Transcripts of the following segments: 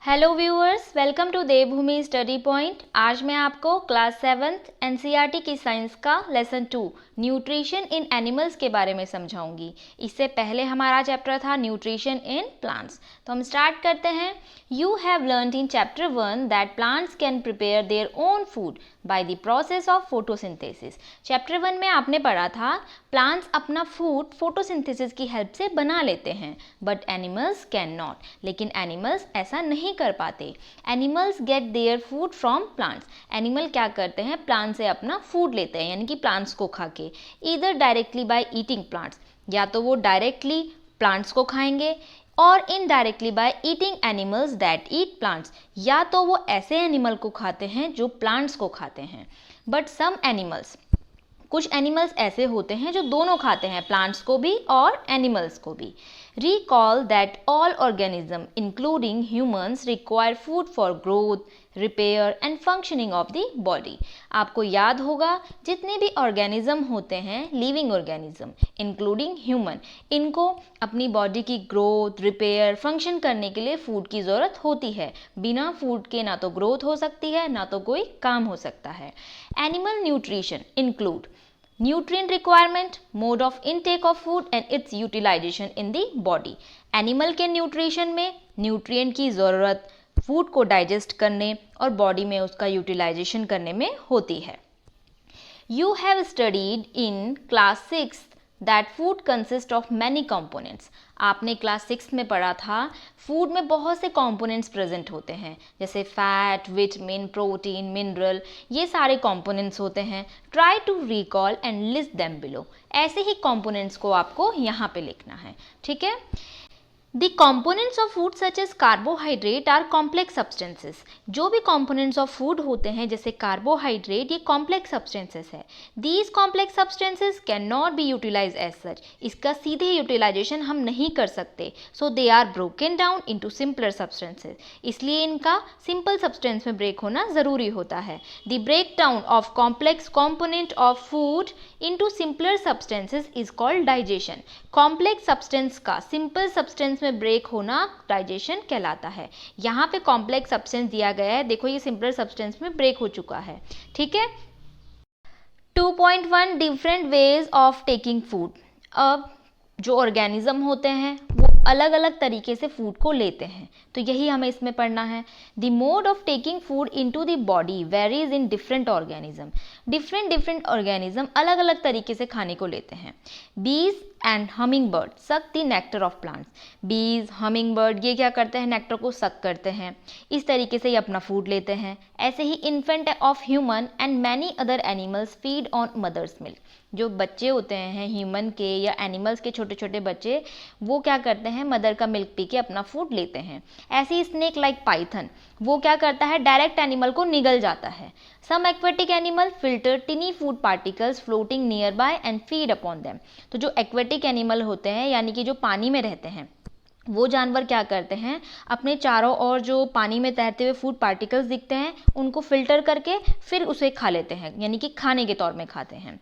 Hello viewers, welcome to Devbhoomi study point. आज मैं आपको क्लास 7th एनसीईआरटी की साइंस का लेसन 2 न्यूट्रिशन इन एनिमल्स के बारे में समझाऊंगी। इससे पहले हमारा चैप्टर था न्यूट्रिशन इन प्लांट्स। तो हम स्टार्ट करते हैं। You have learned in chapter 1 that plants can prepare their own food by the process of photosynthesis. Chapter 1 में आपने पढ़ा था प्लांट्स अपना फूड फोटोसिंथेसिस की हेल्प से बना लेते हैं, बट एनिमल्स कैन नॉट। लेकिन एनिमल्स ऐसा नहीं कर पाते। Animals gate their food from plants. Animal क्या करते हैं, प्लांट से अपना फूड लेते हैं, यानी कि प्लांट्स को खा के। Either directly by eating plants, या तो वो डायरेक्टली प्लांट्स को खाएंगे, और indirectly by eating animals that eat plants, या तो वो ऐसे एनिमल को खाते हैं जो प्लांट्स को खाते हैं। बट सम एनिमल्स, कुछ एनिमल्स ऐसे होते हैं जो दोनों खाते हैं, प्लांट्स को भी और एनिमल्स को भी। Recall that all organisms, including humans, require food for growth, repair and functioning of the body. आपको याद होगा जितने भी ऑर्गेनिज्म होते हैं, लिविंग ऑर्गेनिज्म इंक्लूडिंग ह्यूमन, इनको अपनी बॉडी की ग्रोथ, रिपेयर, फंक्शन करने के लिए फूड की ज़रूरत होती है। बिना फूड के ना तो ग्रोथ हो सकती है, ना तो कोई काम हो सकता है। Animal nutrition include nutrient requirement, mode of intake of food and its utilization in the body. Animal के न्यूट्रिशन में न्यूट्रिएंट की ज़रूरत फूड को डाइजेस्ट करने और बॉडी में उसका यूटिलाइजेशन करने में होती है। You have studied in class 6 that food consists of many components. आपने क्लास 6 में पढ़ा था फूड में बहुत से कंपोनेंट्स प्रेजेंट होते हैं, जैसे फैट, विटामिन, प्रोटीन, मिनरल, ये सारे कंपोनेंट्स होते हैं। Try to recall and list them below. ऐसे ही कंपोनेंट्स को आपको यहाँ पे लिखना है, ठीक है। The components of food such as carbohydrate are complex substances. जो भी components of food होते हैं जैसे carbohydrate, ये complex substances है। These complex substances cannot be utilized as such. इसका सीधे utilization हम नहीं कर सकते। So they are broken down into simpler substances. इसलिए इनका simple substance में break होना ज़रूरी होता है। The breakdown of complex component of food into simpler substances is called digestion. Complex substance का simple substance में ब्रेक होना डाइजेशन कहलाता है। यहाँ पे कॉम्प्लेक्स सब्सटेंस दिया गया है, देखो ये सिंपल सब्सटेंस में ब्रेक हो चुका है, ठीक है। 2.1 different ways of taking food. अब जो ऑर्गेनिज्म होते हैं वो अलग अलग तरीके से फूड को लेते हैं, तो यही हमें इसमें पढ़ना है। The mode of taking food into the body varies in different organism. Different organism अलग अलग तरीके से खाने को लेते हैं। बीज and humming bird suck the nectar of plants. बीज, हमिंग बर्ड, ये क्या करते हैं, नेक्टर को सक करते हैं, इस तरीके से ये अपना फूड लेते हैं। ऐसे ही infant of human and many other animals feed on mother's milk. जो बच्चे होते हैं ह्यूमन के या एनिमल्स के छोटे छोटे बच्चे, वो क्या करते हैं, मदर का मिल्क पी के अपना फूड लेते हैं। ऐसे ही स्नेक लाइक पाइथन, वो क्या करता है, डायरेक्ट एनिमल को निगल जाता है। Some aquatic animal filter tiny food particles floating nearby and feed upon them. तो जो एक्वेटिक एनिमल होते हैं, यानी कि जो पानी में रहते हैं, वो जानवर क्या करते हैं, अपने चारों ओर जो पानी में तैरते हुए फूड पार्टिकल्स दिखते हैं उनको फिल्टर करके फिर उसे खा लेते हैं, यानी कि खाने के तौर में खाते हैं।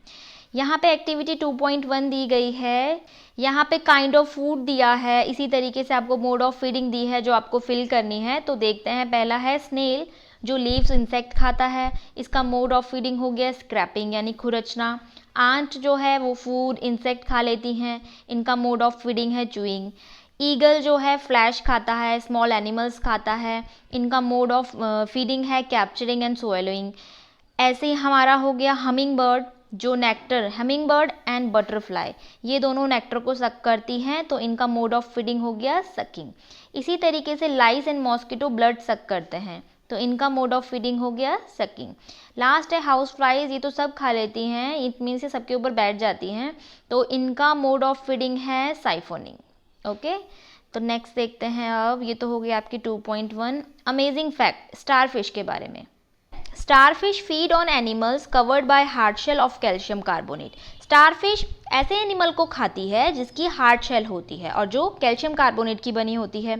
यहाँ पे एक्टिविटी 2.1 दी गई है। यहाँ पे काइंड ऑफ फूड दिया है, इसी तरीके से आपको मोड ऑफ फीडिंग दी है जो आपको फिल करनी है। तो देखते हैं, पहला है स्नेल जो लीव्स इंसेक्ट खाता है, इसका मोड ऑफ फीडिंग हो गया स्क्रैपिंग यानी खुरचना। आंट जो है वो फूड इंसेक्ट खा लेती हैं, इनका मोड ऑफ फीडिंग है च्यूइंग। ईगल जो है फ्लैश खाता है, स्मॉल एनिमल्स खाता है, इनका मोड ऑफ फीडिंग है कैप्चरिंग एंड स्वैलोइंग। ऐसे ही हमारा हो गया हमिंग बर्ड जो nectar, humming bird and butterfly, ये दोनों नेक्टर को सक करती हैं, तो इनका मोड ऑफ फीडिंग हो गया सकिंग। इसी तरीके से लाइस एंड मॉस्किटो ब्लड सक करते हैं, तो इनका मोड ऑफ फीडिंग हो गया सकिंग। लास्ट है हाउस फ्लाइज, ये तो सब खा लेती हैं, इट मीन से सबके ऊपर बैठ जाती हैं, तो इनका मोड ऑफ फीडिंग है साइफोनिंग। ओके, तो नेक्स्ट देखते हैं। अब ये तो हो गया आपकी 2.1 अमेजिंग फैक्ट स्टारफिश के बारे में। Starfish feed on animals covered by hard shell of calcium carbonate. Starfish ऐसे एनिमल को खाती है जिसकी हार्ड शेल होती है और जो कैल्शियम कार्बोनेट की बनी होती है।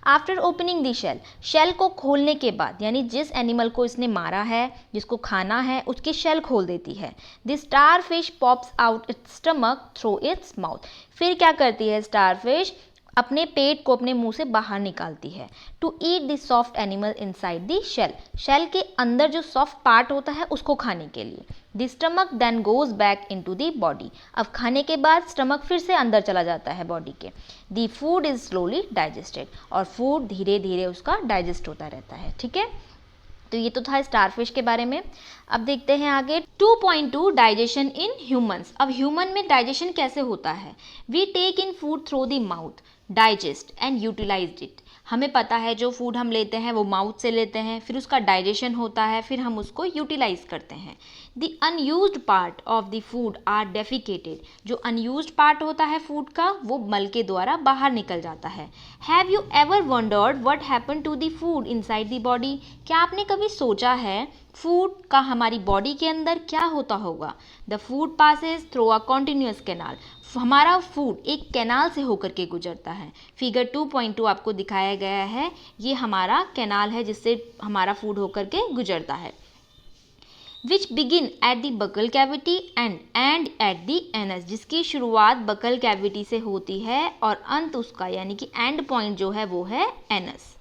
After opening the shell, shell को खोलने के बाद, यानी जिस एनिमल को इसने मारा है, जिसको खाना है, उसकी शेल खोल देती है। The starfish pops out it's stomach through its mouth. फिर क्या करती है स्टारफिश, अपने पेट को अपने मुंह से बाहर निकालती है। To eat the soft animal inside the shell, shell के अंदर जो सॉफ्ट पार्ट होता है उसको खाने के लिए। The stomach then goes back into the body, अब खाने के बाद स्टमक फिर से अंदर चला जाता है बॉडी के। The food is slowly digested, और फूड धीरे धीरे उसका डाइजेस्ट होता रहता है। ठीक है, तो ये तो था स्टारफिश के बारे में। अब देखते हैं आगे 2.2 डाइजेशन इन ह्यूमंस। अब ह्यूमन में डाइजेशन कैसे होता है? We take in food through the mouth, digest and utilized it. हमें पता है जो फूड हम लेते हैं वो माउथ से लेते हैं, फिर उसका डाइजेशन होता है, फिर हम उसको यूटिलाइज करते हैं। The unused part of the food are defecated, जो अनयूज्ड पार्ट होता है फूड का वो मल के द्वारा बाहर निकल जाता है। Have you ever wondered what happen to the food inside the body? क्या आपने कभी सोचा है फूड का हमारी बॉडी के अंदर क्या होता होगा? The food passes through a continuous canal, हमारा फूड एक कैनाल से होकर के गुजरता है। फिगर 2.2 आपको दिखाया गया है, ये हमारा कैनाल है जिससे हमारा फूड होकर के गुजरता है। Which begin at the buccal cavity and at the anus, जिसकी शुरुआत बकल कैविटी से होती है और अंत उसका यानी कि एंड पॉइंट जो है वो है anus.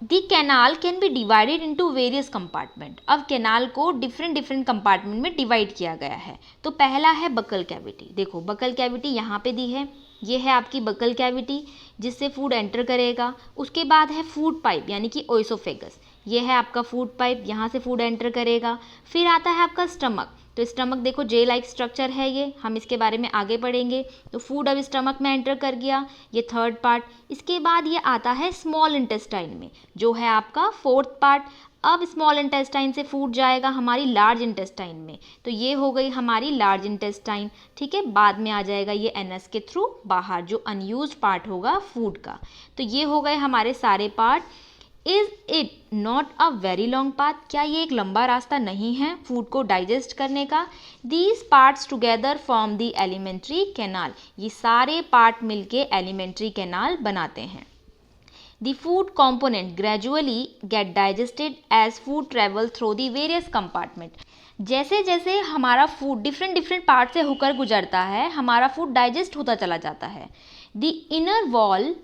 The canal can be divided into various compartment, अब कैनाल को डिफरेंट कंपार्टमेंट में डिवाइड किया गया है। तो पहला है बकल कैविटी, देखो बकल कैविटी यहाँ पे दी है, ये है आपकी बकल कैविटी जिससे फूड एंटर करेगा। उसके बाद है फूड पाइप यानी कि ओइसोफेगस, ये है आपका फूड पाइप, यहाँ से फूड एंटर करेगा। फिर आता है आपका स्टमक, तो स्टमक देखो जे लाइक स्ट्रक्चर है ये, हम इसके बारे में आगे पढ़ेंगे। तो फूड अब स्टमक में एंटर कर गया, ये थर्ड पार्ट। इसके बाद ये आता है स्मॉल इंटेस्टाइन में, जो है आपका फोर्थ पार्ट। अब स्मॉल इंटेस्टाइन से फूड जाएगा हमारी लार्ज इंटेस्टाइन में, तो ये हो गई हमारी लार्ज इंटेस्टाइन। ठीक है, बाद में आ जाएगा ये एनस के थ्रू बाहर, जो अनयूज्ड पार्ट होगा फूड का। तो ये हो गए हमारे सारे part. Is it not a very long path, क्या ये एक लंबा रास्ता नहीं है फूड को डाइजेस्ट करने का? These parts together form the alimentary canal, ये सारे पार्ट मिलके एलिमेंट्री कैनाल बनाते हैं। The food component gradually get digested as food travel through the various compartment, जैसे जैसे हमारा फूड डिफरेंट पार्ट से होकर गुजरता है हमारा फूड डाइजेस्ट होता चला जाता है। The inner wall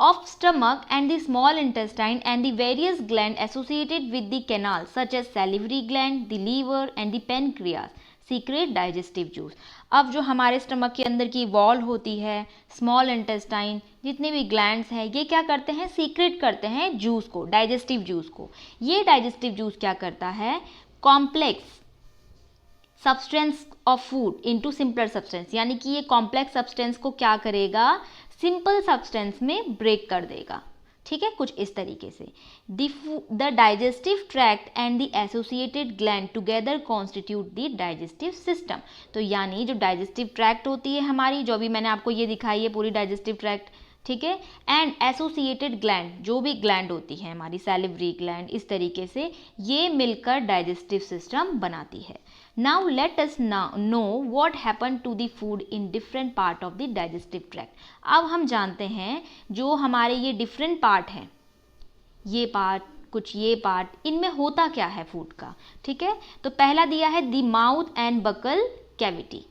of stomach and the small intestine and the various glands associated with the canal such as salivary gland, the liver and the pancreas secrete digestive juice। अब जो हमारे stomach के अंदर की वॉल होती है, small intestine, जितने भी ग्लैंड्स हैं, ये क्या करते हैं? सीक्रेट करते हैं जूस को, डाइजेस्टिव जूस को। ये डाइजेस्टिव जूस क्या करता है? Complex substance of food into simpler substance, यानी कि ये कॉम्प्लेक्स सब्सटेंस को क्या करेगा? सिंपल सब्सटेंस में ब्रेक कर देगा। ठीक है, कुछ इस तरीके से। The digestive tract and the associated gland together constitute the digestive system, तो यानी जो डाइजेस्टिव ट्रैक्ट होती है हमारी, जो भी मैंने आपको ये दिखाई है पूरी डाइजेस्टिव ट्रैक्ट, ठीक है, एंड एसोसिएटेड ग्लैंड, जो भी ग्लैंड होती है हमारी सैलिवरी ग्लैंड, इस तरीके से ये मिलकर डाइजेस्टिव सिस्टम बनाती है। Now let us know what happen to the food in different part of the digestive tract. अब हम जानते हैं जो हमारे ये डिफरेंट पार्ट हैं, ये पार्ट कुछ ये पार्ट, इनमें होता क्या है फूड का। ठीक है, तो पहला दिया है the mouth and buccal cavity.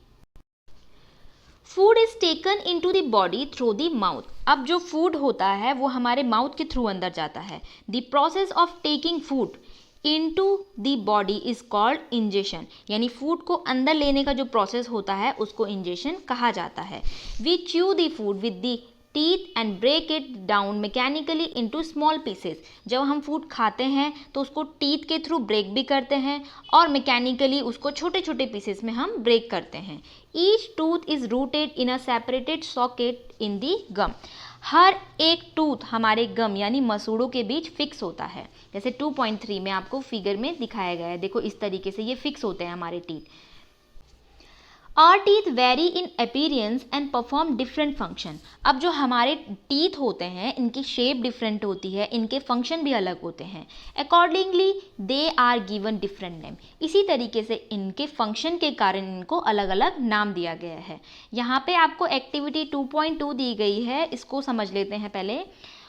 Food is taken into the body through the mouth, अब जो फूड होता है वो हमारे माउथ के थ्रू अंदर जाता है। The process of taking food into the body is called ingestion, यानी फूड को अंदर लेने का जो प्रोसेस होता है उसको इंजेशन कहा जाता है। We chew the food with the teeth and break it down mechanically into small pieces, जब हम फूड खाते हैं तो उसको टीथ के थ्रू ब्रेक भी करते हैं और मैकेनिकली उसको छोटे छोटे पीसेस में हम ब्रेक करते हैं। Each tooth is rooted in a separated socket in the gum, हर एक टूथ हमारे गम यानी मसूड़ों के बीच फिक्स होता है। जैसे 2.3 में आपको फिगर में दिखाया गया है, देखो इस तरीके से ये फिक्स होते हैं हमारे teeth. Our teeth vary in appearance and perform different function, अब जो हमारे टीथ होते हैं इनकी शेप डिफरेंट होती है, इनके फंक्शन भी अलग होते हैं। Accordingly they are given different name, इसी तरीके से इनके फंक्शन के कारण इनको अलग अलग नाम दिया गया है। यहाँ पे आपको एक्टिविटी 2.2 दी गई है, इसको समझ लेते हैं पहले।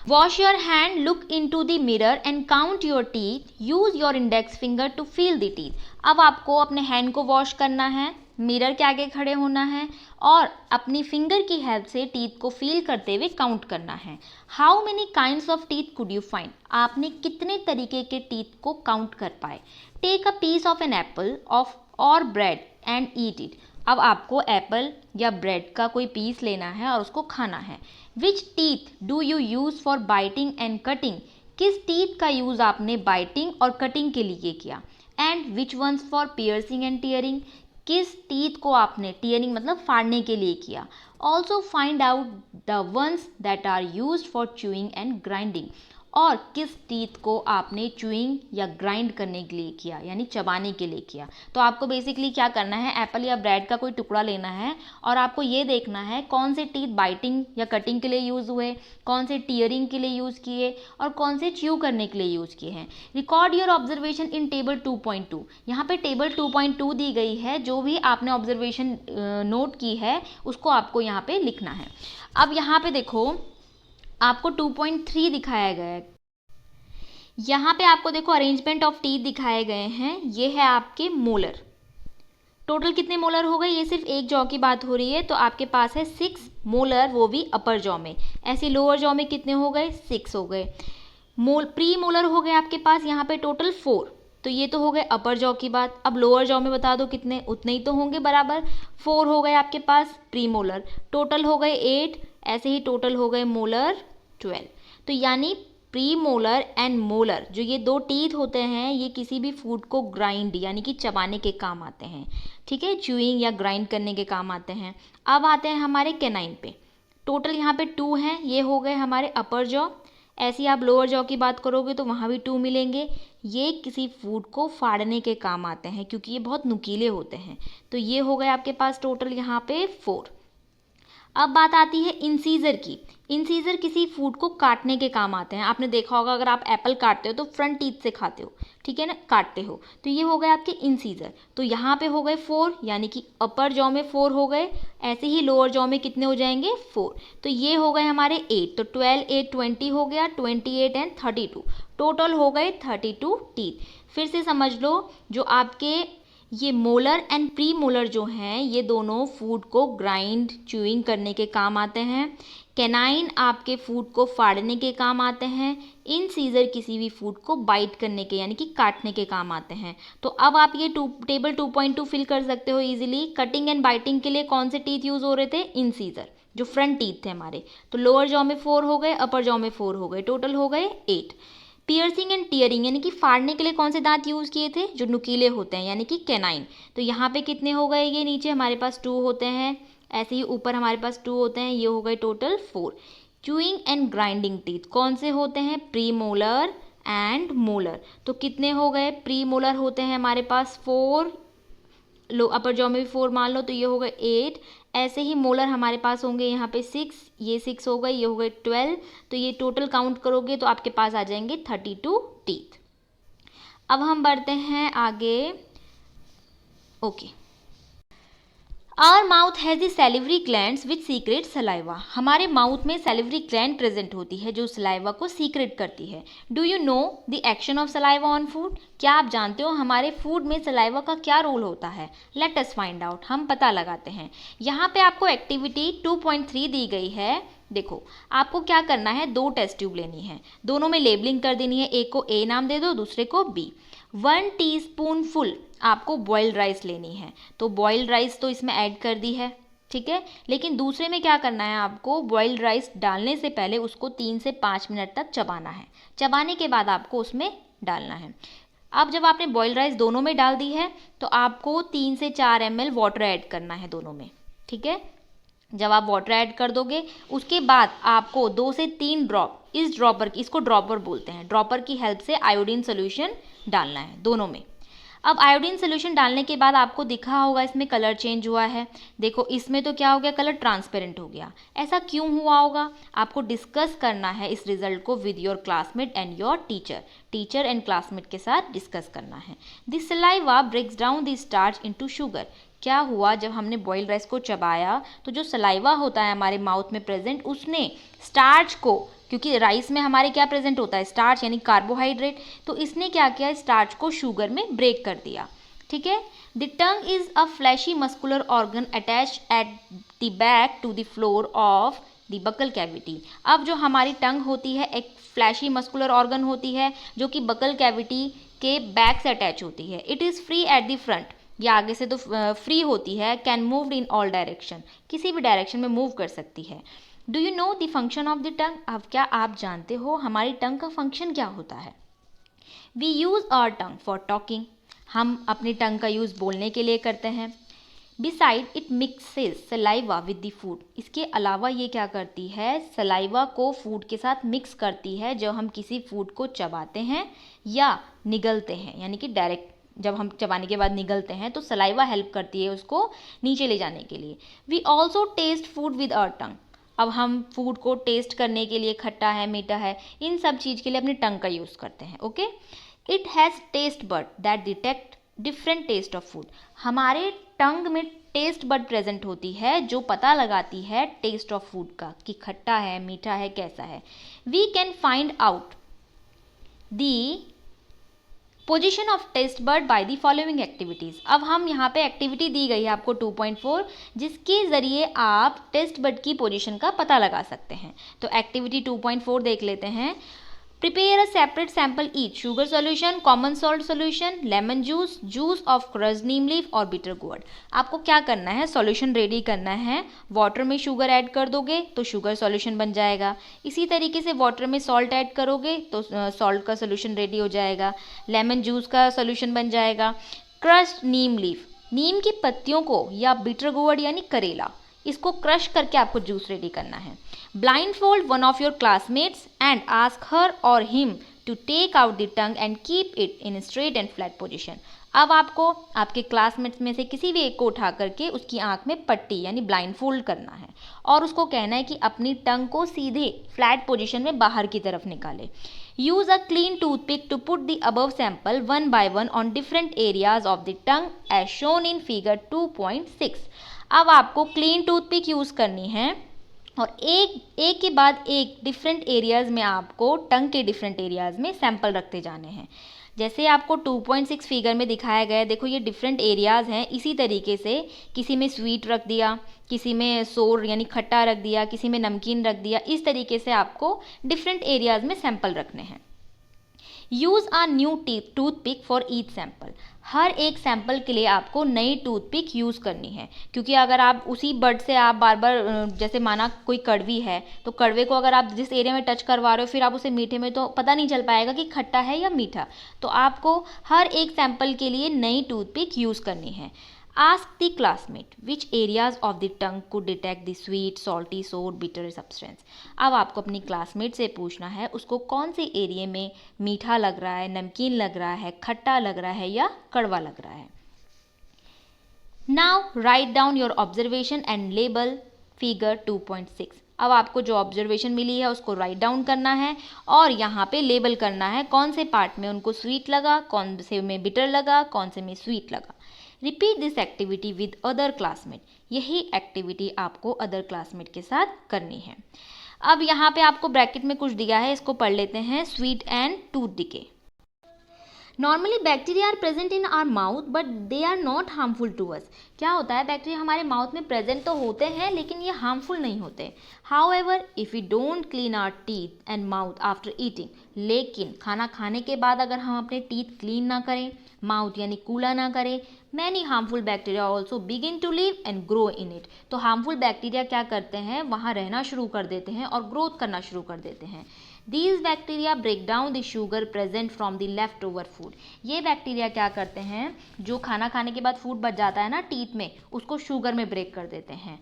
Wash your hand, look into the mirror and count your teeth. Use your index finger to feel the teeth. अब आपको अपने हैंड को वॉश करना है, मिरर के आगे खड़े होना है और अपनी फिंगर की हेल्प से टीथ को फील करते हुए काउंट करना है। How many kinds of teeth could you find? आपने कितने तरीके के टीथ को काउंट कर पाए? Take a piece of an apple of और ब्रेड एंड ईट इट। अब आपको एप्पल या ब्रेड का कोई पीस लेना है और उसको खाना है। Which teeth do you use for biting and cutting? किस टीथ का यूज़ आपने बाइटिंग और कटिंग के लिए किया? And which ones for piercing and tearing? किस टीथ को आपने टीयरिंग मतलब फाड़ने के लिए किया? Also find out the ones that are use for chewing and grinding. और किस टीथ को आपने च्यूइंग या ग्राइंड करने के लिए किया, यानी चबाने के लिए किया। तो आपको बेसिकली क्या करना है, एप्पल या ब्रेड का कोई टुकड़ा लेना है और आपको ये देखना है कौन से टीथ बाइटिंग या कटिंग के लिए यूज़ हुए, कौन से टीयरिंग के लिए यूज़ किए और कौन से च्यू करने के लिए यूज़ किए हैं। Record your observation in table 2.2। यहाँ पे टेबल 2.2 दी गई है, जो भी आपने ऑब्जर्वेशन नोट की है उसको आपको यहाँ पे लिखना है। अब यहाँ पे देखो आपको 2.3 दिखाया गया है। यहाँ पे आपको देखो अरेंजमेंट ऑफ टीथ दिखाए गए हैं। ये है आपके मोलर। टोटल कितने मोलर हो गए? ये सिर्फ एक जॉ की बात हो रही है, तो आपके पास है 6 मोलर, वो भी अपर जॉ में। ऐसे लोअर जॉ में कितने हो गए? 6 हो गए। प्री मोलर हो गए आपके पास यहाँ पे टोटल 4। तो ये तो हो गए अपर जॉ की बात। अब लोअर जॉ में बता दो कितने, उतने ही तो होंगे बराबर। 4 हो गए आपके पास प्री मोलर, टोटल हो गए 8। ऐसे ही टोटल हो गए मोलर 12। तो यानी प्री मोलर एंड मोलर जो ये दो टीथ होते हैं, ये किसी भी फूड को ग्राइंड यानी कि चबाने के काम आते हैं। ठीक है, च्यूइंग या ग्राइंड करने के काम आते हैं। अब आते हैं हमारे कैनाइन पे। टोटल यहाँ पे 2 हैं, ये हो गए हमारे अपर जॉ। ऐसे ही आप लोअर जॉ की बात करोगे तो वहाँ भी 2 मिलेंगे। ये किसी फूड को फाड़ने के काम आते हैं क्योंकि ये बहुत नुकीले होते हैं। तो ये हो गए आपके पास टोटल यहाँ पे 4। अब बात आती है इंसीजर की। इंसीजर किसी फूड को काटने के काम आते हैं। आपने देखा होगा अगर आप एप्पल काटते हो तो फ्रंट टीथ से खाते हो, ठीक है ना, काटते हो। तो ये हो गए आपके इंसीजर। तो यहाँ पे हो गए 4, यानी कि अपर जॉ में 4 हो गए। ऐसे ही लोअर जॉ में कितने हो जाएंगे? 4। तो ये हो गए हमारे 8। तो 12 8 20 हो गया, 28 एंड 32 टोटल हो गए 32 टीथ। फिर से समझ लो, जो आपके ये मोलर एंड प्री मोलर जो हैं, ये दोनों फूड को ग्राइंड च्यूइंग करने के काम आते हैं। कैनाइन आपके फूड को फाड़ने के काम आते हैं। इंसीजर किसी भी फूड को बाइट करने के यानी कि काटने के काम आते हैं। तो अब आप ये टेबल 2.2 फिल कर सकते हो इजीली। कटिंग एंड बाइटिंग के लिए कौन से टीथ यूज़ हो रहे थे? इंसीजर, जो फ्रंट टीथ थे हमारे। तो लोअर जॉ में 4 हो गए, अपर जॉ में 4 हो गए, टोटल हो गए 8। पियर्सिंग एंड टीयरिंग यानी कि फाड़ने के लिए कौन से दांत यूज़ किए थे? जो नुकीले होते हैं यानी कि कैनाइन। तो यहाँ पे कितने हो गए? ये नीचे हमारे पास 2 होते हैं, ऐसे ही ऊपर हमारे पास 2 होते हैं, ये हो गए total 4। Chewing and grinding teeth कौन से होते हैं? Pre molar and molar. तो कितने हो गए? प्री मोलर होते हैं हमारे पास 4, लो अपर जॉ में भी 4 मान लो, तो ये हो गए 8। ऐसे ही मोलर हमारे पास होंगे यहाँ पे 6, ये 6 हो गए, ये हो गए 12। तो ये टोटल काउंट करोगे तो आपके पास आ जाएंगे 32 टीथ। अब हम बढ़ते हैं आगे। Okay, our mouth has the salivary glands which secrete saliva. हमारे माउथ में सैलिवरी ग्लैंड प्रेजेंट होती है जो सलाइवा को सीक्रेट करती है। Do you know the action of saliva on food? क्या आप जानते हो हमारे फूड में सलाइवा का क्या रोल होता है? लेट अस फाइंड आउट, हम पता लगाते हैं। यहाँ पे आपको एक्टिविटी 2.3 दी गई है। देखो, आपको क्या करना है, 2 टेस्ट ट्यूब लेनी है, दोनों में लेबलिंग कर देनी है। एक को ए नाम दे दो, दूसरे को बी। 1 टीस्पूनफुल आपको बॉइल्ड राइस लेनी है, तो बॉइल्ड राइस तो इसमें ऐड कर दी है, ठीक है। लेकिन दूसरे में क्या करना है, आपको बॉइल्ड राइस डालने से पहले उसको 3 से 5 मिनट तक चबाना है। चबाने के बाद आपको उसमें डालना है। अब जब आपने बॉइल्ड राइस दोनों में डाल दी है तो आपको 3 से 4 ml वाटर ऐड करना है दोनों में, ठीक है। जब आप वाटर ऐड कर दोगे उसके बाद आपको 2 से 3 ड्रॉप इस ड्रॉपर, इसको ड्रॉपर बोलते हैं, ड्रॉपर की हेल्प से आयोडीन सोल्यूशन डालना है दोनों में। अब आयोडीन सोल्यूशन डालने के बाद आपको दिखा होगा इसमें कलर चेंज हुआ है। देखो इसमें तो क्या हो गया, कलर ट्रांसपेरेंट हो गया। ऐसा क्यों हुआ होगा? आपको डिस्कस करना है इस रिजल्ट को with your classmate and your teacher and classmate के साथ डिस्कस करना है। This saliva breaks down the starch into sugar. क्या हुआ, जब हमने बॉइल्ड राइस को चबाया तो जो सलाइवा होता है हमारे माउथ में प्रेजेंट, उसने स्टार्च को, क्योंकि राइस में हमारे क्या प्रेजेंट होता है, स्टार्च यानी कार्बोहाइड्रेट, तो इसने क्या किया, स्टार्च को शुगर में ब्रेक कर दिया। ठीक है। The tongue is a fleshy muscular organ attach at the back to the floor of the buccal cavity. अब जो हमारी टंग होती है एक फ्लैशी मस्कुलर ऑर्गन होती है जो कि बकल कैविटी के बैक से अटैच होती है। It is free at the front, या आगे से तो फ्री होती है। Can move in all direction, किसी भी डायरेक्शन में मूव कर सकती है। Do you know the function of the टंग? अब क्या आप जानते हो हमारी टंग का फंक्शन क्या होता है? We use our tongue for talking, हम अपनी टंग का यूज़ बोलने के लिए करते हैं। Beside it mixes saliva with the food, इसके अलावा ये क्या करती है, सलाइवा को फूड के साथ मिक्स करती है जब हम किसी फूड को चबाते हैं या निगलते हैं, यानी कि डायरेक्ट जब हम चबाने के बाद निगलते हैं तो सलाइवा हेल्प करती है उसको नीचे ले जाने के लिए। We also taste food with our tongue, अब हम फूड को टेस्ट करने के लिए, खट्टा है मीठा है, इन सब चीज़ के लिए अपनी टंग का यूज़ करते हैं। Okay. It has taste bud that detect different taste of food, हमारे टंग में टेस्ट बड प्रेजेंट होती है जो पता लगाती है टेस्ट ऑफ फूड का कि खट्टा है मीठा है कैसा है। We can find out the position of taste bird by the following activities. अब हम यहाँ पे एक्टिविटी दी गई है आपको 2.4 जिसके ज़रिए आप टेस्ट बर्ड की पोजीशन का पता लगा सकते हैं। तो एक्टिविटी 2.4 देख लेते हैं। Prepare a separate sample each, sugar solution, common salt solution, lemon juice, juice of crush Neem leaf और बिटर गोर्ड। आपको क्या करना है, सॉल्यूशन रेडी करना है। वाटर में शुगर ऐड कर दोगे तो शुगर सॉल्यूशन बन जाएगा। इसी तरीके से वाटर में सॉल्ट ऐड करोगे तो सॉल्ट का सॉल्यूशन रेडी हो जाएगा। लेमन जूस का सॉल्यूशन बन जाएगा। क्रश्ड नीम लीफ, नीम की पत्तियों को, या बिटर गोर्ड यानी करेला, इसको क्रश करके आपको जूस रेडी करना है। Blindfold one of your classmates and ask her or him to take out the tongue and keep it in a straight and flat position. अब आपको आपके क्लासमेट्स में से किसी भी एक को उठा करके उसकी आंख में पट्टी यानी ब्लाइंडफोल्ड करना है और उसको कहना है कि अपनी टंग को सीधे फ्लैट पोजीशन में बाहर की तरफ निकाले। Use a clean toothpick to put the above sample one by one on different areas of the tongue as shown in figure 2.6। अब आपको क्लीन टूथपिक यूज करनी है और एक के बाद एक डिफरेंट एरियाज़ में आपको टंग के डिफरेंट एरियाज़ में सैंपल रखते जाने हैं। जैसे आपको 2.6 फिगर में दिखाया गया है, देखो ये डिफरेंट एरियाज़ हैं। इसी तरीके से किसी में स्वीट रख दिया, किसी में सोर यानी खट्टा रख दिया, किसी में नमकीन रख दिया। इस तरीके से आपको डिफरेंट एरियाज़ में सैंपल रखने हैं। Use a new toothpick for each sample, हर एक सैंपल के लिए आपको नई टूथपिक यूज़ करनी है, क्योंकि अगर आप उसी बर्ड से आप बार बार, जैसे माना कोई कड़वी है तो कड़वे को अगर आप जिस एरिया में टच करवा रहे हो फिर आप उसे मीठे में, तो पता नहीं चल पाएगा कि खट्टा है या मीठा। तो आपको हर एक सैंपल के लिए नई टूथपिक यूज़ करनी है। Ask the classmate which areas of the tongue could detect the sweet, salty, sour, bitter substance. अब आपको अपनी क्लासमेट से पूछना है उसको कौन से एरिया में मीठा लग रहा है, नमकीन लग रहा है, खट्टा लग रहा है या कड़वा लग रहा है। Now write down your observation and label figure 2.6. अब आपको जो ऑब्जर्वेशन मिली है उसको राइट डाउन करना है और यहाँ पे लेबल करना है कौन से पार्ट में उनको स्वीट लगा, कौन से में बिटर लगा, कौन से में स्वीट लगा। Repeat this activity with other classmate, यही एक्टिविटी आपको अदर क्लासमेट के साथ करनी है। अब यहाँ पे आपको ब्रैकेट में कुछ दिया है, इसको पढ़ लेते हैं। Sweet and tooth decay. Normally bacteria are present in our mouth but they are not harmful to us. क्या होता है, बैक्टीरिया हमारे माउथ में प्रेजेंट तो होते हैं लेकिन ये हार्मफुल नहीं होते। However if you don't clean our teeth and mouth after eating, लेकिन खाना खाने के बाद अगर हम अपने टीथ क्लीन ना करें, माउथ यानी कूला ना करें, many harmful bacteria also begin to live and grow in it. तो हार्मफुल बैक्टीरिया क्या करते हैं, वहाँ रहना शुरू कर देते हैं और ग्रोथ करना शुरू कर देते हैं। These bacteria break down the sugar present from the leftover food. ये बैक्टीरिया क्या करते हैं, जो खाना खाने के बाद फूड बच जाता है ना टीथ में, उसको शुगर में ब्रेक कर देते हैं।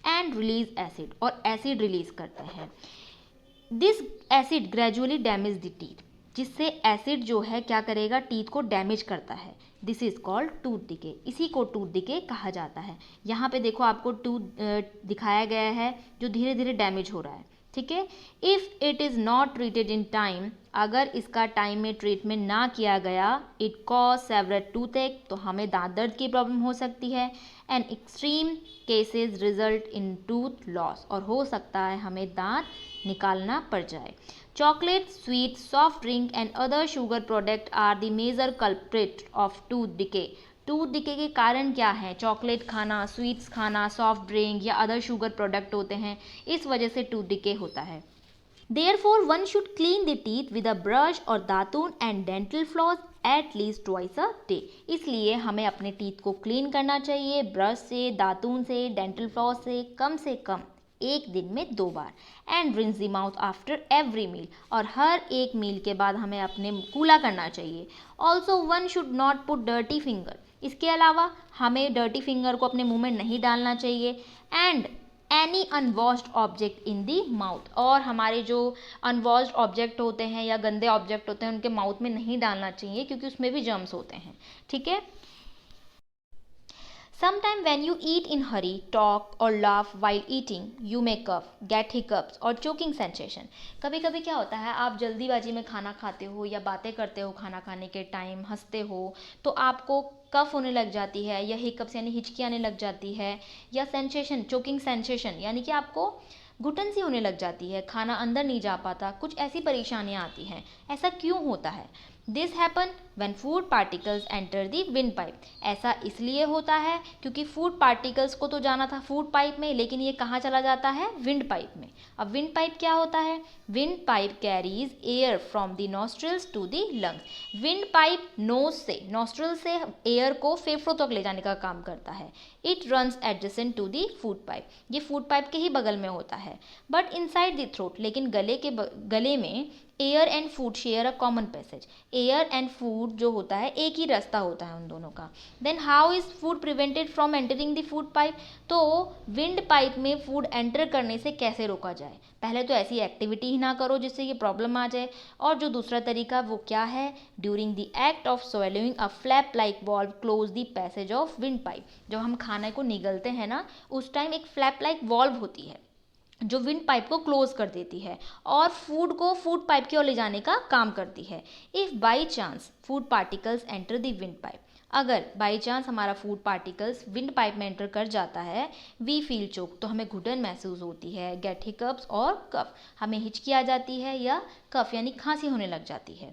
एंड रिलीज एसिड, और एसिड रिलीज करते हैं। This acid gradually damage the teeth, जिससे एसिड जो है क्या करेगा, टीथ को डैमेज करता है। This is called tooth decay, इसी को टूथ डिके कहा जाता है। यहाँ पे देखो आपको टूथ दिखाया गया है जो धीरे धीरे डैमेज हो रहा है, ठीक है। If it is not treated in time, अगर इसका टाइम में ट्रीटमेंट ना किया गया, इट कॉज सेवरल टूथएक, तो हमें दांत दर्द की प्रॉब्लम हो सकती है। And extreme cases result in tooth loss, और हो सकता है हमें दांत निकालना पड़ जाए। Chocolate, sweet, soft drink and other sugar product are the major culprit of tooth decay. Tooth decay के कारण क्या है? चॉकलेट खाना, स्वीट्स खाना, सॉफ्ट ड्रिंक या अदर शुगर प्रोडक्ट होते हैं, इस वजह से टूथ डिके होता है। Therefore, one should clean the teeth with a brush or दातून and dental floss at least twice a day. इसलिए हमें अपने टीथ को क्लीन करना चाहिए ब्रश से, दातून से, डेंटल फ्लॉस से कम एक दिन में 2 बार। And rinse the mouth after every meal, और हर एक मील के बाद हमें अपने कूला करना चाहिए। Also one should not put dirty finger, इसके अलावा हमें डर्टी फिंगर को अपने मुंह में नहीं डालना चाहिए। And any unwashed object in the mouth, और हमारे जो अनवॉश्ड ऑब्जेक्ट होते हैं या गंदे ऑब्जेक्ट होते हैं उनके माउथ में नहीं डालना चाहिए, क्योंकि उसमें भी जर्म्स होते हैं। ठीक है। Sometime when you eat in hurry, talk or laugh while eating, you may cough, get hiccups or choking sensation. कभी कभी क्या होता है, आप जल्दीबाजी में खाना खाते हो या बातें करते हो खाना खाने के टाइम, हंसते हो, तो आपको कफ होने लग जाती है या हिकअप्स यानी हिचकी आने लग जाती है, या सेंसेशन, चोकिंग सेंसेशन यानी कि आपको घुटन सी होने लग जाती है, खाना अंदर नहीं जा पाता, कुछ ऐसी परेशानियां आती हैं। ऐसा क्यों होता है? This happen when food particles enter the wind pipe. ऐसा इसलिए होता है क्योंकि फूड पार्टिकल्स को तो जाना था फूड पाइप में, लेकिन ये कहाँ चला जाता है? विंड पाइप में। अब विंड पाइप क्या होता है? Wind pipe carries air from the nostrils to the lungs. Wind pipe nose से, नॉस्ट्रिल से एयर को फेफड़ों तक ले जाने का काम करता है। It runs adjacent to the food pipe, ये फूड पाइप के ही बगल में होता है। बट इनसाइड द थ्रोट, लेकिन गले में air and food share a common passage. Air and food जो होता है एक ही रास्ता होता है उन दोनों का। Then how is food prevented from entering the food pipe? तो विंड पाइप में फूड एंटर करने से कैसे रोका जाए? पहले तो ऐसी एक्टिविटी ही ना करो जिससे ये प्रॉब्लम आ जाए। और जो दूसरा तरीका वो क्या है? During the act of swallowing a flap like valve close the passage of wind pipe. जब हम खाने को निगलते हैं ना, उस टाइम एक फ्लैप लाइक वॉल्व होती है जो विंड पाइप को क्लोज कर देती है और फूड को फूड पाइप की ओर ले जाने का काम करती है। If by chance food particles enter the wind pipe, अगर बाई चांस हमारा फूड पार्टिकल्स विंड पाइप में एंटर कर जाता है, वी फील चोक, तो हमें घुटन महसूस होती है, गेट हिकअप्स और कफ, हमें हिचकी आ जाती है या कफ यानी खांसी होने लग जाती है।